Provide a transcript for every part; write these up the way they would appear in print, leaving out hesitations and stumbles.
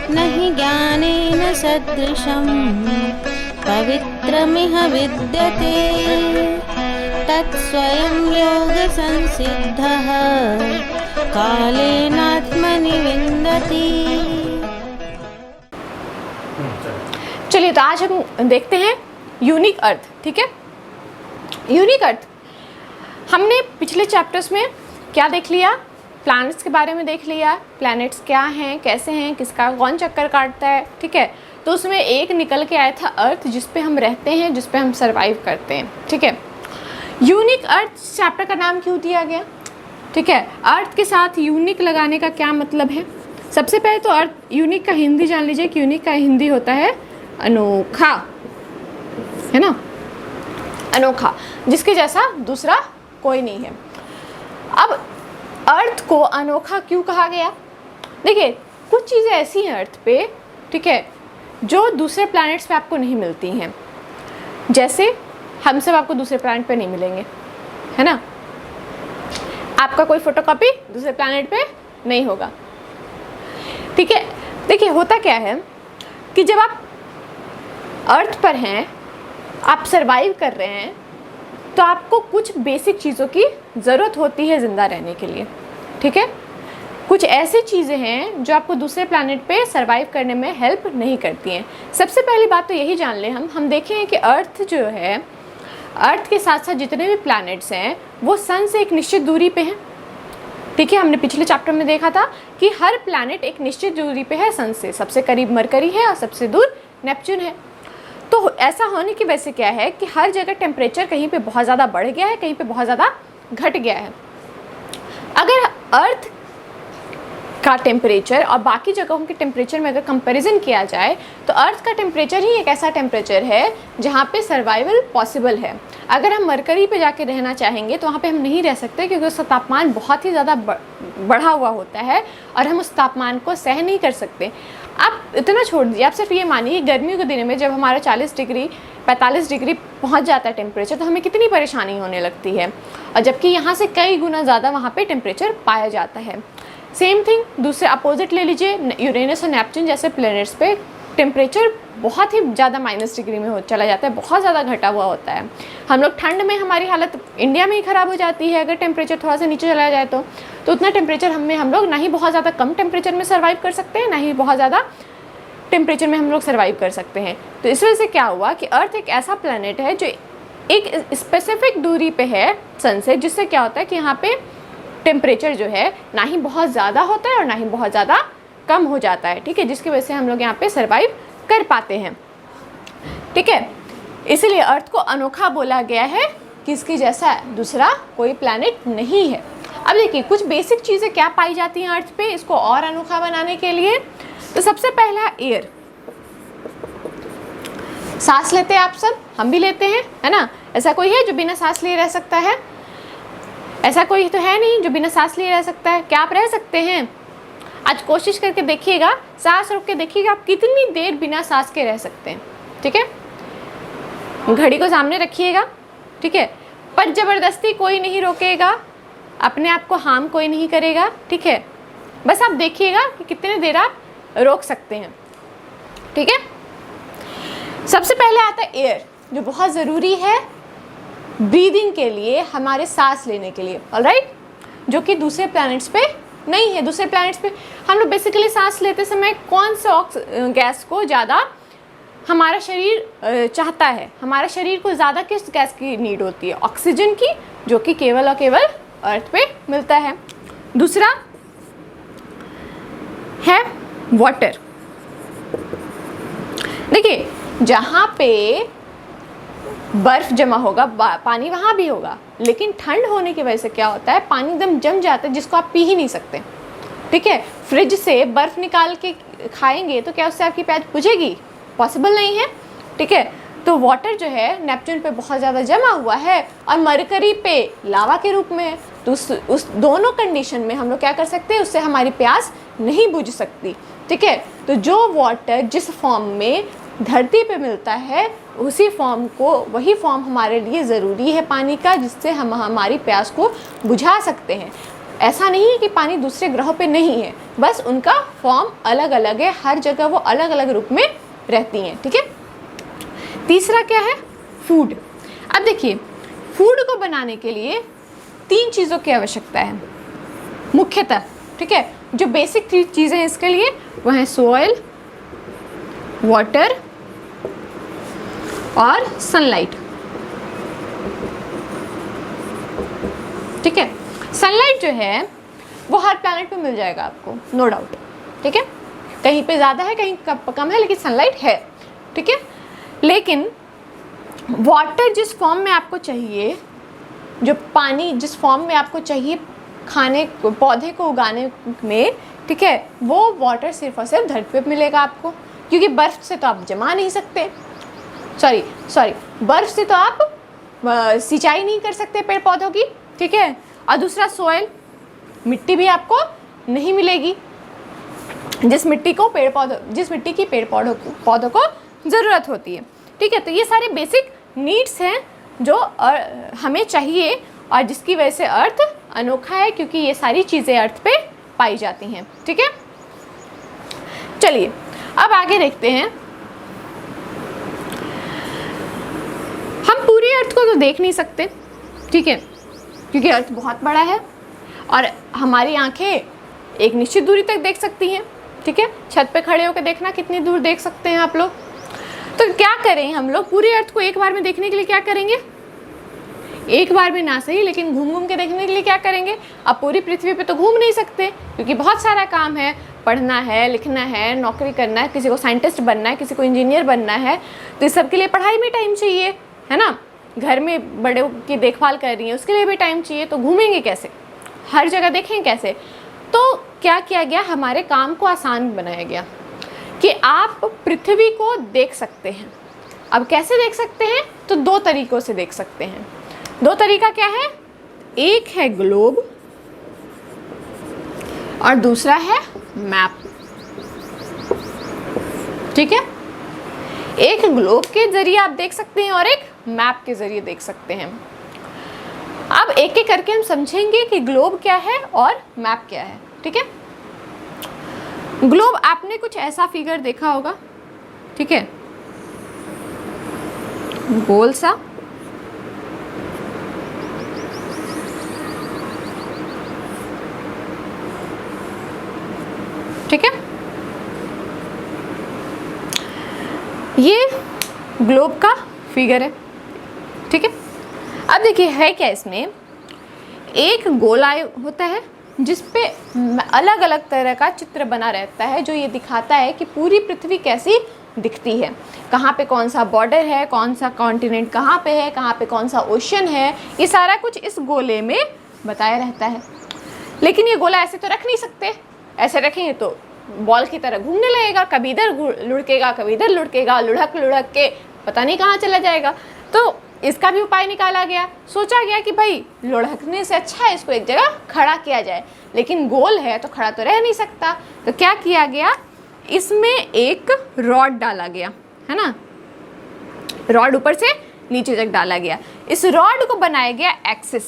न हि ज्ञानेन सदृशं पवित्रमिह विद्यते तत्स्वयं योगसंसिद्धः कालेनात्मनि विन्दति। चलिए, तो आज हम देखते हैं यूनिक अर्थ। ठीक है, यूनिक अर्थ हमने पिछले चैप्टर्स में क्या देख लिया? प्लैनेट्स के बारे में देख लिया, प्लैनेट्स क्या हैं, कैसे हैं, किसका कौन चक्कर काटता है। ठीक है, तो उसमें एक निकल के आया था अर्थ, जिस पे हम रहते हैं, जिस पे हम सरवाइव करते हैं। ठीक है, यूनिक अर्थ चैप्टर का नाम क्यों दिया गया? ठीक है, अर्थ के साथ यूनिक लगाने का क्या मतलब है? सबसे पहले तो अर्थ, यूनिक का हिंदी जान लीजिए कि यूनिक का हिंदी होता है अनोखा, है ना, अनोखा, जिसके जैसा दूसरा कोई नहीं है। अब अर्थ को अनोखा क्यों कहा गया? देखिए, कुछ चीज़ें ऐसी हैं अर्थ पे, ठीक है, जो दूसरे प्लैनेट्स पे आपको नहीं मिलती हैं। जैसे हम सब आपको दूसरे प्लैनेट पे नहीं मिलेंगे, है ना। आपका कोई फोटोकॉपी दूसरे प्लैनेट पे नहीं होगा। ठीक है, देखिए होता क्या है कि जब आप अर्थ पर हैं, आप सरवाइव कर रहे हैं, तो आपको कुछ बेसिक चीज़ों की ज़रूरत होती है ज़िंदा रहने के लिए। ठीक है, कुछ ऐसी चीज़ें हैं जो आपको दूसरे प्लैनेट पे सरवाइव करने में हेल्प नहीं करती हैं। सबसे पहली बात तो यही जान लें, हम देखें कि अर्थ जो है, अर्थ के साथ साथ जितने भी प्लैनेट्स हैं वो सन से एक निश्चित दूरी पे हैं। ठीक है, हमने पिछले चैप्टर में देखा था कि हर प्लैनेट एक निश्चित दूरी पे है सन से। सबसे करीब मरकरी है और सबसे दूर नेपच्यून है। तो ऐसा होने की वजह से क्या है कि हर जगह टेम्परेचर कहीं पे बहुत ज़्यादा बढ़ गया है, कहीं पे बहुत ज़्यादा घट गया है। अगर अर्थ का टेम्परेचर और बाकी जगहों के टेम्परेचर में अगर कंपैरिजन किया जाए, तो अर्थ का टेम्परेचर ही एक ऐसा टेम्परेचर है जहाँ पे सर्वाइवल पॉसिबल है। अगर हम मरकरी पे जाके रहना चाहेंगे तो वहाँ पे हम नहीं रह सकते, क्योंकि उसका तापमान बहुत ही ज़्यादा बढ़ा हुआ होता है और हम उस तापमान को सह नहीं कर सकते। आप इतना छोड़ दीजिए, आप सिर्फ ये मानिए गर्मियों के दिनों में जब हमारा 40 डिग्री 45 डिग्री पहुंच जाता है टेम्परेचर, तो हमें कितनी परेशानी होने लगती है, और जबकि यहाँ से कई गुना ज़्यादा वहाँ पे टेम्परेचर पाया जाता है। सेम थिंग दूसरे अपोजिट ले लीजिए, यूरेनस और नेपच्यून जैसे प्लैनेट्स पे टेम्परेचर बहुत ही ज़्यादा माइनस डिग्री में चला जाता है, बहुत ज़्यादा घटा हुआ होता है। हम लोग ठंड में, हमारी हालत इंडिया में ही ख़राब हो जाती है अगर टेम्परेचर थोड़ा सा नीचे चला जाए तो उतना टेम्परेचर हम लोग ना ही बहुत ज़्यादा कम टेम्परेचर में सर्वाइव कर सकते हैं, ना ही बहुत ज़्यादा टेम्परेचर में हम लोग सर्वाइव कर सकते हैं। तो इस वजह से क्या हुआ कि अर्थ एक ऐसा प्लैनेट है जो एक स्पेसिफिक दूरी पे है सन से, जिससे क्या होता है कि यहाँ पे टेम्परेचर जो है ना ही बहुत ज़्यादा होता है और ना ही बहुत ज़्यादा कम हो जाता है। ठीक है, जिसकी वजह से हम लोग यहाँ पे सर्वाइव कर पाते हैं। ठीक है, इसीलिए अर्थ को अनोखा बोला गया है कि इसकी जैसा दूसरा कोई प्लैनेट नहीं है। अब देखिए, कुछ बेसिक चीज़ें क्या पाई जाती हैं अर्थ पे इसको और अनोखा बनाने के लिए। तो सबसे पहला एयर, सांस लेते हैं आप सब, हम भी लेते हैं, है ना। ऐसा कोई है जो बिना सांस लिए रह सकता है? ऐसा कोई तो है नहीं जो बिना सांस लिए रह सकता है। क्या आप रह सकते हैं? आज कोशिश करके देखिएगा, सांस रोक के देखिएगा आप कितनी देर बिना सांस के रह सकते हैं। ठीक है, घड़ी को सामने रखिएगा, ठीक है, पर ज़बरदस्ती कोई नहीं रोकेगा, अपने आप को हार्म कोई नहीं करेगा। ठीक है, बस आप देखिएगा कि कितने देर आप रोक सकते हैं। ठीक है, सबसे पहले आता है एयर, जो बहुत ज़रूरी है ब्रीदिंग के लिए, हमारे सांस लेने के लिए। ऑलराइट, जो कि दूसरे प्लैनेट्स पे नहीं है। दूसरे प्लैनेट्स पे हम लोग बेसिकली सांस लेते समय कौन से गैस को ज़्यादा हमारा शरीर चाहता है? हमारा शरीर को ज़्यादा किस गैस की नीड होती है? ऑक्सीजन की, जो कि केवल और केवल अर्थ पे मिलता है। दूसरा है वाटर। देखिए, जहाँ पे बर्फ जमा होगा पानी वहाँ भी होगा, लेकिन ठंड होने की वजह से क्या होता है, पानी एकदम जम जाता है जिसको आप पी ही नहीं सकते। ठीक है, फ्रिज से बर्फ़ निकाल के खाएंगे तो क्या उससे आपकी प्यास बुझेगी? पॉसिबल नहीं है। ठीक है, तो वाटर जो है नेपच्यून पे बहुत ज़्यादा जमा हुआ है और मरकरी पे लावा के रूप में है। तो उस दोनों कंडीशन में हम लोग क्या कर सकते हैं, उससे हमारी प्यास नहीं बुझ सकती। ठीक है, तो जो वाटर जिस फॉर्म में धरती पे मिलता है उसी फॉर्म को, वही फॉर्म हमारे लिए ज़रूरी है पानी का, जिससे हम हमारी प्यास को बुझा सकते हैं। ऐसा नहीं है कि पानी दूसरे ग्रहों पे नहीं है, बस उनका फॉर्म अलग अलग है, हर जगह वो अलग अलग रूप में रहती हैं, ठीक है। तीसरा क्या है, फूड। अब देखिए, फूड को बनाने के लिए 3 चीज़ों की आवश्यकता है मुख्यतः, ठीक है। जो बेसिक 3 चीज़ें हैं इसके लिए वो हैं सॉइल, वाटर और सनलाइट, ठीक है। सनलाइट जो है वो हर प्लैनेट पे मिल जाएगा आपको, नो डाउट, ठीक है। कहीं पे ज़्यादा है, कहीं कम है, लेकिन सनलाइट है, ठीक है। लेकिन वाटर जिस फॉर्म में आपको चाहिए, जो पानी जिस फॉर्म में आपको चाहिए खाने पौधे को उगाने में, ठीक है, वो वाटर सिर्फ और सिर्फ धरती पे मिलेगा आपको, क्योंकि बर्फ़ से तो आप जमा नहीं सकते, सॉरी बर्फ़ से तो आप सिंचाई नहीं कर सकते पेड़ पौधों की, ठीक है। और दूसरा सॉइल, मिट्टी भी आपको नहीं मिलेगी जिस मिट्टी की पेड़ पौधों को ज़रूरत होती है, ठीक है। तो ये सारे बेसिक नीड्स हैं जो हमें चाहिए, और जिसकी वजह से अर्थ अनोखा है, क्योंकि ये सारी चीज़ें अर्थ पे पाई जाती हैं, ठीक है। चलिए अब आगे देखते हैं। हम पूरी अर्थ को तो देख नहीं सकते, ठीक है, क्योंकि अर्थ बहुत बड़ा है और हमारी आंखें एक निश्चित दूरी तक देख सकती हैं, ठीक है। छत पे खड़े होकर देखना कितनी दूर देख सकते हैं आप लोग। तो क्या करें हम लोग पूरी अर्थ को एक बार में देखने के लिए, क्या करेंगे, एक बार में ना सही लेकिन घूम घूम के देखने के लिए क्या करेंगे। अब पूरी पृथ्वी पे तो घूम नहीं सकते, क्योंकि बहुत सारा काम है, पढ़ना है, लिखना है, नौकरी करना है, किसी को साइंटिस्ट बनना है, किसी को इंजीनियर बनना है, तो इस सब के लिए पढ़ाई में टाइम चाहिए, है ना। घर में बड़े की देखभाल कर रही है, उसके लिए भी टाइम चाहिए, तो घूमेंगे कैसे, हर जगह देखेंगे कैसे। तो क्या किया गया, हमारे काम को आसान बनाया गया कि आप पृथ्वी को देख सकते हैं। अब कैसे देख सकते हैं, तो 2 तरीक़ों से देख सकते हैं। 2 तरीका क्या है, एक है ग्लोब और दूसरा है मैप, ठीक है। एक ग्लोब के जरिए आप देख सकते हैं और एक मैप के जरिए देख सकते हैं। अब एक एक करके हम समझेंगे कि ग्लोब क्या है और मैप क्या है, ठीक है। ग्लोब आपने कुछ ऐसा फिगर देखा होगा, ठीक है, गोल सा, ठीक है। ये ग्लोब का फिगर है, ठीक है। अब देखिए है क्या, इसमें एक गोला होता है जिस पे अलग अलग तरह का चित्र बना रहता है, जो ये दिखाता है कि पूरी पृथ्वी कैसी दिखती है, कहाँ पे कौन सा बॉर्डर है, कौन सा कॉन्टिनेंट कहाँ पे है, कहाँ पे कौन सा ओशन है, ये सारा कुछ इस गोले में बताया रहता है। लेकिन ये गोला ऐसे तो रख नहीं सकते, ऐसे रखेंगे तो बॉल की तरह घूमने लगेगा, कभी इधर लुढ़केगा, कभी इधर लुढ़केगा, लुढ़क लुढ़क के पता नहीं कहाँ चला जाएगा। तो इसका भी उपाय निकाला गया, सोचा गया कि भाई लुढ़कने से अच्छा है इसको एक जगह खड़ा किया जाए, लेकिन गोल है तो खड़ा तो रह नहीं सकता। तो क्या किया गया, इसमें एक रॉड डाला गया, है ना, रॉड ऊपर से नीचे तक डाला गया। इस रॉड को बनाया गया एक्सिस,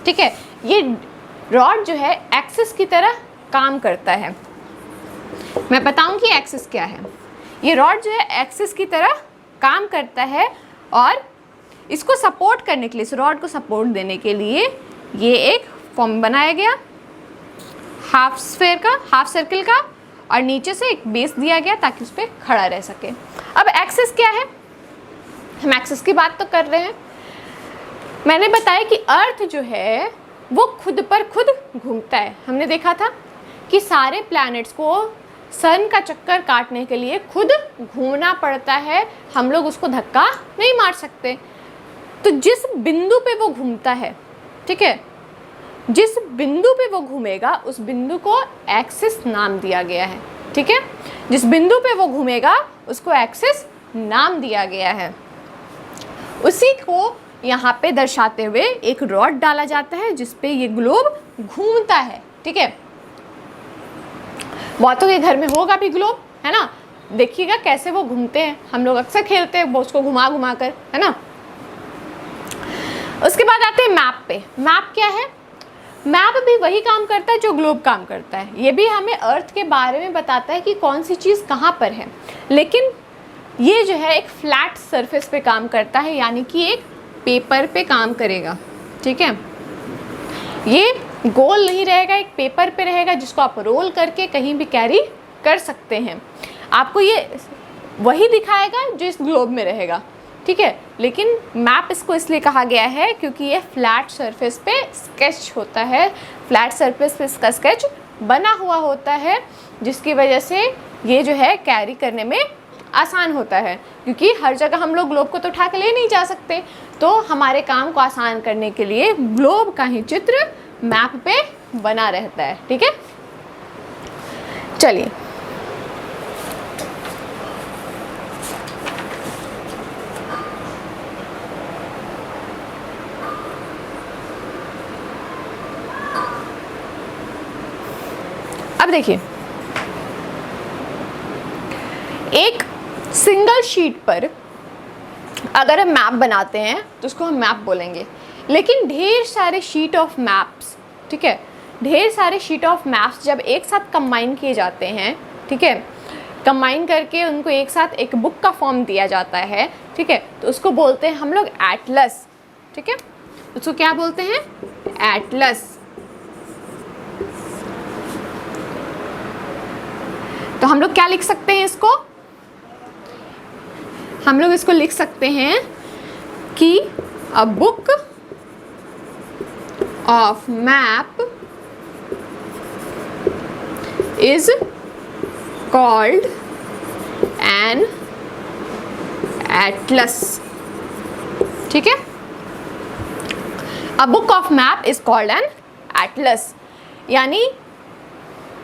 ठीक है। ये रॉड जो है एक्सिस की तरह काम करता है। मैं बताऊं कि एक्सिस क्या है। ये रॉड जो है एक्सिस की तरह काम करता है, और इसको सपोर्ट करने के लिए, इस रॉड को सपोर्ट देने के लिए ये एक फॉर्म बनाया गया हाफ स्फेयर का, हाफ सर्किल का, और नीचे से एक बेस दिया गया ताकि उस पर खड़ा रह सके। अब एक्सिस क्या है, हम एक्सिस की बात तो कर रहे हैं। मैंने बताया कि अर्थ जो है वो खुद पर खुद घूमता है। हमने देखा था कि सारे प्लैनेट्स को सन का चक्कर काटने के लिए खुद घूमना पड़ता है, हम लोग उसको धक्का नहीं मार सकते। तो जिस बिंदु पे वो घूमता है, ठीक है, जिस बिंदु पे वो घूमेगा उस बिंदु को एक्सिस नाम दिया गया है, ठीक है। जिस बिंदु पे वो घूमेगा उसको एक्सिस नाम दिया गया है। उसी को यहाँ पे दर्शाते हुए एक रॉड डाला जाता है जिस पे ये ग्लोब घूमता है, ठीक है। बहुतों के घर में होगा भी ग्लोब, है ना, देखिएगा कैसे वो घूमते हैं, हम लोग अक्सर खेलते हैं उसको घुमा घुमा कर, है ना। उसके बाद आते हैं मैप पे। मैप क्या है, मैप भी वही काम करता है जो ग्लोब काम करता है। ये भी हमें अर्थ के बारे में बताता है कि कौन सी चीज़ कहाँ पर है, लेकिन ये जो है एक फ्लैट सरफेस पे काम करता है, यानी कि एक पेपर पे काम करेगा। ठीक है, ये गोल नहीं रहेगा, एक पेपर पे रहेगा जिसको आप रोल करके कहीं भी कैरी कर सकते हैं। आपको ये वही दिखाएगा जो इस ग्लोब में रहेगा। ठीक है, लेकिन मैप इसको इसलिए कहा गया है क्योंकि ये फ्लैट सरफेस पे स्केच होता है, फ्लैट सरफेस पे इसका स्केच बना हुआ होता है, जिसकी वजह से ये जो है कैरी करने में आसान होता है। क्योंकि हर जगह हम लोग ग्लोब को तो उठा के ले नहीं जा सकते, तो हमारे काम को आसान करने के लिए ग्लोब का ही चित्र मैप पे बना रहता है। ठीक है, चलिए अब देखिए, एक सिंगल शीट पर अगर हम मैप बनाते हैं तो उसको हम मैप बोलेंगे, लेकिन ढेर सारे शीट ऑफ मैप्स, ठीक है, ढेर सारे शीट ऑफ मैप्स जब एक साथ कंबाइन किए जाते हैं, ठीक है, कंबाइन करके उनको एक साथ एक बुक का फॉर्म दिया जाता है, ठीक है, तो उसको बोलते हैं हम लोग एटलस। ठीक है, उसको क्या बोलते हैं? एटलस। तो हम लोग क्या लिख सकते हैं इसको? हम लोग इसको लिख सकते हैं कि a book of map is called an Atlas. ठीक है, a book of map is called an Atlas, यानी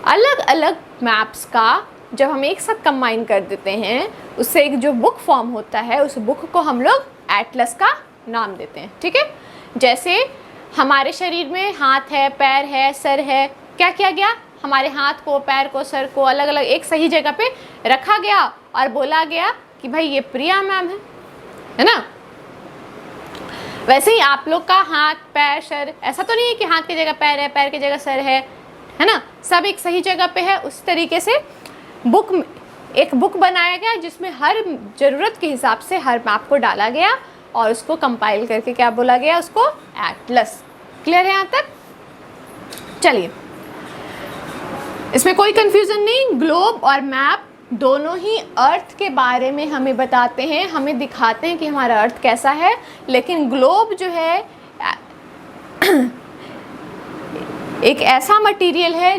अलग अलग मैप्स का जब हम एक साथ कंबाइन कर देते हैं, उससे एक जो बुक फॉर्म होता है, उस बुक को हम लोग एटलस का नाम देते हैं। ठीक है, जैसे हमारे शरीर में हाथ है, पैर है, सर है, क्या किया गया? हमारे हाथ को, पैर को, सर को अलग अलग एक सही जगह पे रखा गया और बोला गया कि भाई ये प्रिया मैम है ना। वैसे ही आप लोग का हाथ, पैर, सर, ऐसा तो नहीं है कि हाथ की जगह पैर है, पैर की जगह सर है ना, सब एक सही जगह पे है। उस तरीके से एक बुक बनाया गया जिसमें हर ज़रूरत के हिसाब से हर मैप को डाला गया और उसको कंपाइल करके क्या बोला गया? उसको एटलस। क्लियर है यहाँ तक? चलिए, इसमें कोई कंफ्यूजन नहीं। ग्लोब और मैप दोनों ही अर्थ के बारे में हमें बताते हैं, हमें दिखाते हैं कि हमारा अर्थ कैसा है, लेकिन ग्लोब जो है एक ऐसा मटेरियल है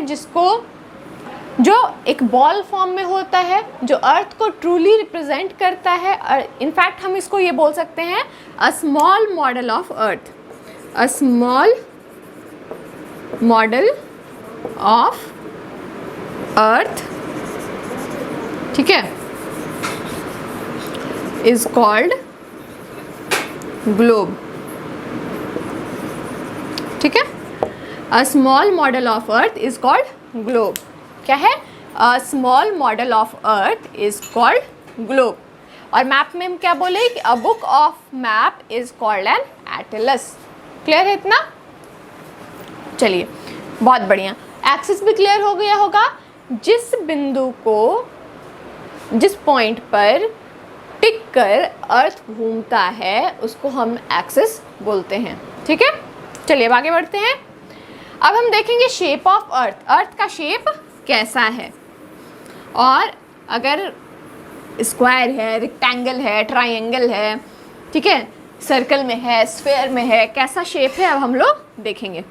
जो एक बॉल फॉर्म में होता है, जो अर्थ को ट्रूली रिप्रेजेंट करता है। और इनफैक्ट हम इसको ये बोल सकते हैं a small model of earth. A small model of earth, ठीक है, इज कॉल्ड ग्लोब। ठीक है, a small model of earth is called globe. क्या है? A small model of earth is called globe. और मैप में हम क्या बोले कि a book of map is called an Atlas. Clear है इतना? चलिए, बहुत बढ़िया। एक्सिस भी क्लियर हो गया होगा। जिस बिंदु को, जिस पॉइंट पर टिक कर अर्थ घूमता है उसको हम एक्सिस बोलते हैं। ठीक है, चलिए अब आगे बढ़ते हैं। अब हम देखेंगे शेप ऑफ अर्थ। अर्थ का शेप कैसा है, और अगर स्क्वायर है, रेक्टेंगल है, ट्रायंगल है, ठीक है, सर्कल में है, स्फेयर में है, कैसा शेप है, अब हम लोग देखेंगे।